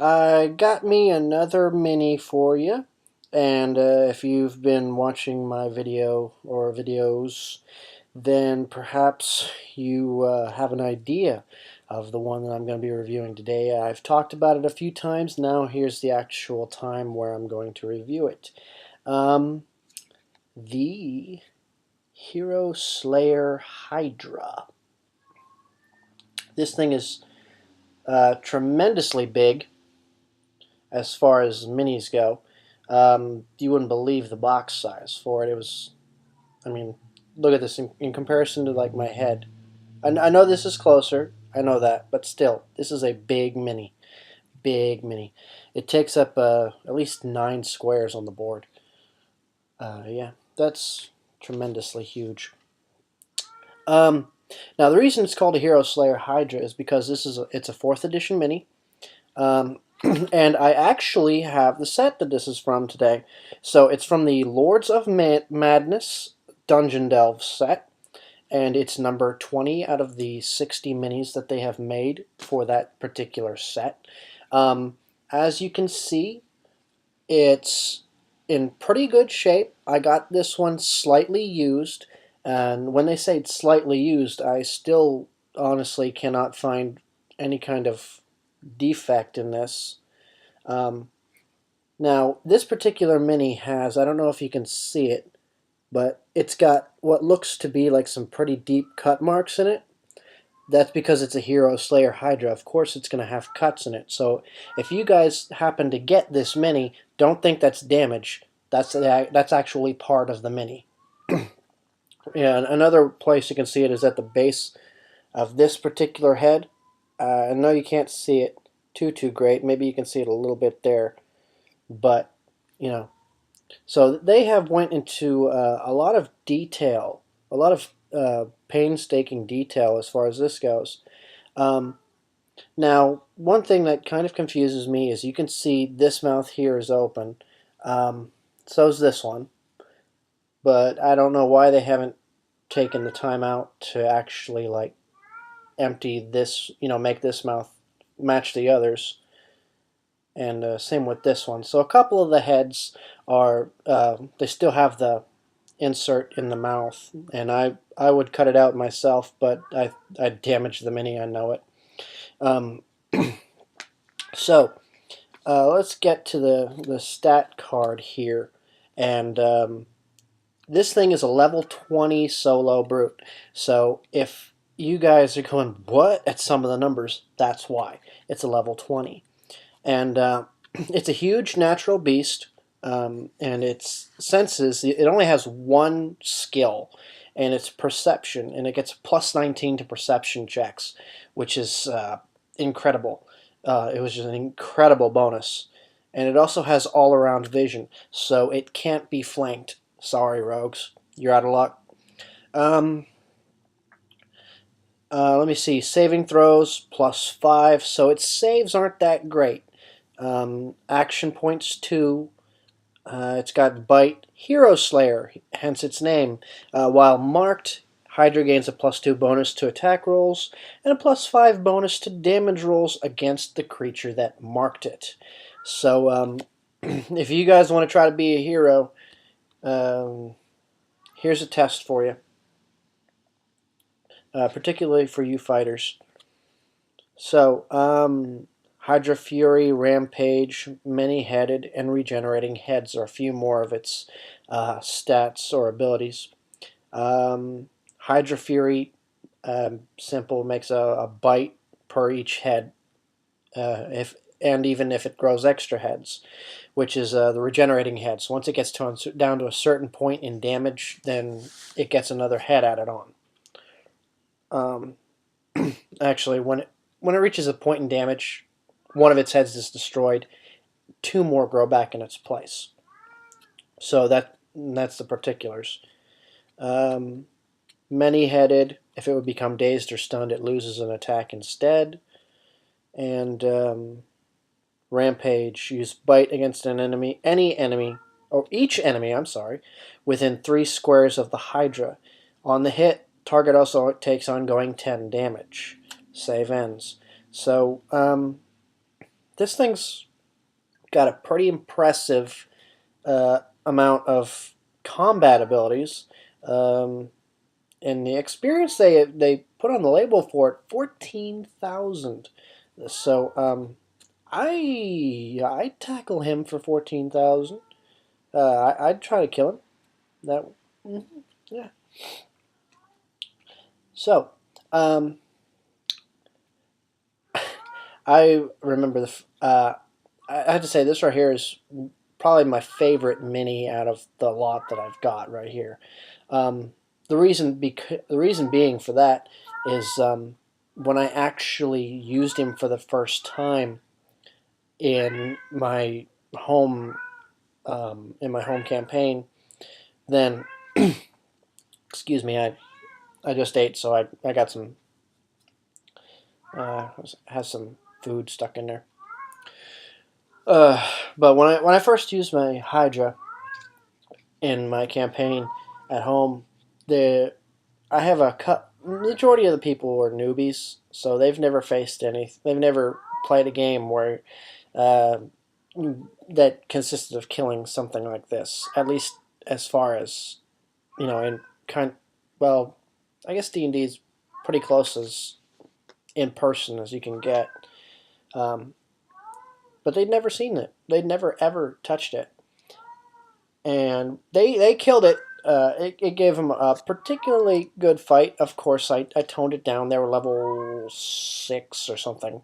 I got me another mini for you, and if you've been watching my video or videos, then perhaps you have an idea of the one that I'm going to be reviewing today. I've talked about it a few times. Now here's the actual time where I'm going to review it. The Heroslayer Hydra. This thing is tremendously big as far as minis go. You wouldn't believe the box size for it. It was, I mean, look at this in comparison to like my head. I know this is closer, I know that, but still, this is a big mini. Big mini. It takes up at least 9 squares on the board. Yeah, that's tremendously huge. Now the reason it's called a Heroslayer Hydra is because it's a 4th edition mini. And I actually have the set that this is from today. So it's from the Lords of Madness Dungeon Delve set, and it's number 20 out of the 60 minis that they have made for that particular set. As you can see, it's in pretty good shape. I got this one slightly used, and when they say it's slightly used, I still honestly cannot find any kind of defect in this. Now, this particular mini has, I don't know if you can see it, but it's got what looks to be like some pretty deep cut marks in it. That's because it's a Heroslayer Hydra. Of course it's going to have cuts in it. So if you guys happen to get this mini, don't think that's damage. That's actually part of the mini. Yeah, another place you can see it is at the base of this particular head. I know you can't see it too great. Maybe you can see it a little bit there, but you know. So they have went into a lot of detail, a lot of painstaking detail as far as this goes. Now, one thing that kind of confuses me is you can see this mouth here is open. So is this one, but I don't know why they haven't taken the time out to actually like empty this, make this mouth match the others. And same with this one. So a couple of the heads are, they still have the insert in the mouth, and I would cut it out myself, but I damaged the mini, I know it. Um, so let's get to the stat card here, and this thing is a level 20 solo brute. So if you guys are going, what, at some of the numbers, that's why. It's a level 20. And it's a huge natural beast, and its senses, it only has one skill, and it's perception, and it gets plus 19 to perception checks, which is incredible. It was just an incredible bonus. And it also has all-around vision, so it can't be flanked. Sorry, rogues. You're out of luck. Let me see. Saving throws, +5, so its saves aren't that great. Action points 2. It's got Bite, Heroslayer, hence its name. While marked, Hydra gains a +2 bonus to attack rolls and a +5 bonus to damage rolls against the creature that marked it. So if you guys want to try to be a hero, here's a test for you, particularly for you fighters. So, Hydra Fury, Rampage, Many-Headed, and Regenerating Heads are a few more of its stats or abilities. Hydra Fury, simple, makes a bite per each head, and even if it grows extra heads, which is the Regenerating Head. So once it gets down to a certain point in damage, then it gets another head added on. Actually, when it reaches a point in damage, one of its heads is destroyed, 2 more grow back in its place. So that's the particulars. Many-headed, if it would become dazed or stunned, it loses an attack instead. And Rampage, use Bite against an enemy, each enemy, within 3 squares of the Hydra. On the hit, target also takes ongoing 10 damage. Save ends. So, this thing's got a pretty impressive amount of combat abilities. And the experience they put on the label for it, 14,000. So I'd tackle him for 14,000. I'd try to kill him. That yeah. So I remember I had to say this right here is probably my favorite mini out of the lot that I've got right here. The reason being for that is when I actually used him for the first time in my home campaign, then excuse me, I just ate, so I got some has some food stuck in there. But when I first used my Hydra in my campaign at home, the I have majority of the people were newbies, so they've never faced any. They've never played a game where that consisted of killing something like this. At least as far as in well, I guess D&D is pretty close as in person as you can get. But they'd never seen it. They'd never ever touched it, and they killed it. It gave them a particularly good fight. Of course, I toned it down. They were level 6 or something,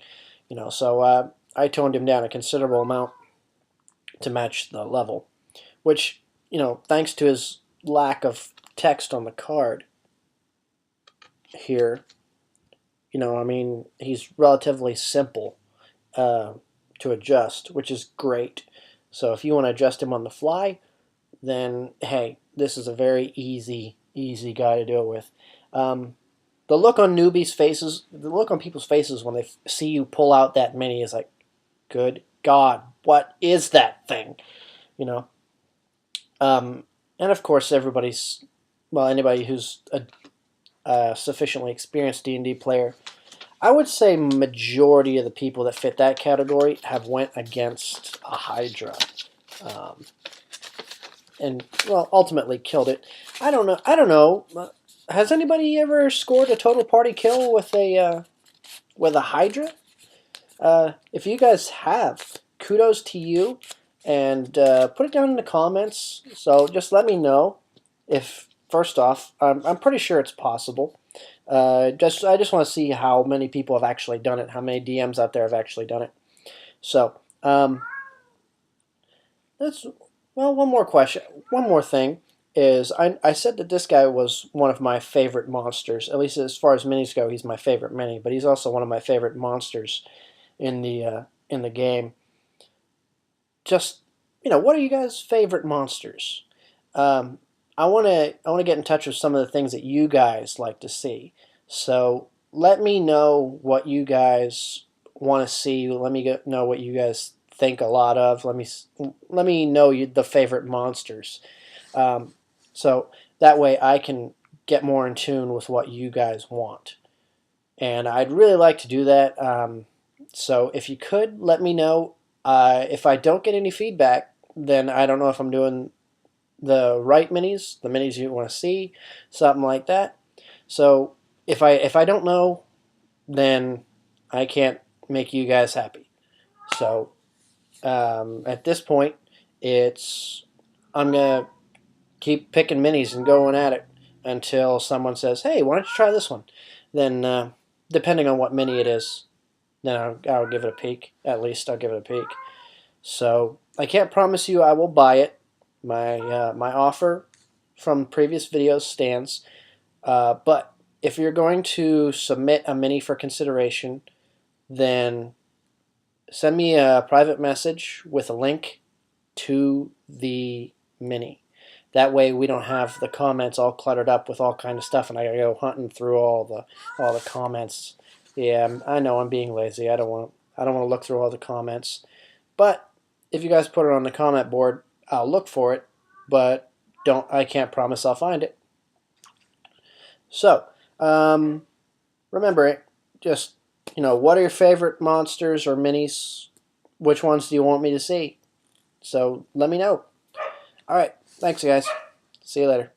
so I toned him down a considerable amount to match the level, which, thanks to his lack of text on the card here, I mean, he's relatively simple to adjust, which is great. So if you want to adjust him on the fly, then hey, this is a very easy guy to deal with. The look on people's faces when they see you pull out that mini is like, good God, what is that thing? And of course, anybody who's a sufficiently experienced D&D player, I would say majority of the people that fit that category have went against a Hydra, and well, ultimately killed it. I don't know. Has anybody ever scored a total party kill with a Hydra? If you guys have, kudos to you, and put it down in the comments. So just let me know if. First off, I'm pretty sure it's possible. I just want to see how many people have actually done it, how many DMs out there have actually done it. So, one more thing is I said that this guy was one of my favorite monsters, at least as far as minis go. He's my favorite mini, but he's also one of my favorite monsters in the game. Just what are you guys' favorite monsters? I want to get in touch with some of the things that you guys like to see. So let me know what you guys want to see. Let me know what you guys think a lot of. Let me know the favorite monsters. So that way I can get more in tune with what you guys want. And I'd really like to do that. So if you could, let me know. If I don't get any feedback, then I don't know if I'm doing the right minis, the minis you want to see, something like that. So if I don't know, then I can't make you guys happy. So at this point, I'm gonna keep picking minis and going at it until someone says, "Hey, why don't you try this one?" Then depending on what mini it is, then I'll give it a peek. At least I'll give it a peek. So I can't promise you I will buy it. My offer from previous videos stands, but if you're going to submit a mini for consideration, then send me a private message with a link to the mini. That way we don't have the comments all cluttered up with all kind of stuff, and I gotta go hunting through all the comments. Yeah, I know I'm being lazy. I don't want to look through all the comments, but if you guys put it on the comment board, I'll look for it, but I can't promise I'll find it. So, remember it. Just, what are your favorite monsters or minis? which ones do you want me to see? So let me know. All right. Thanks, guys. See you later.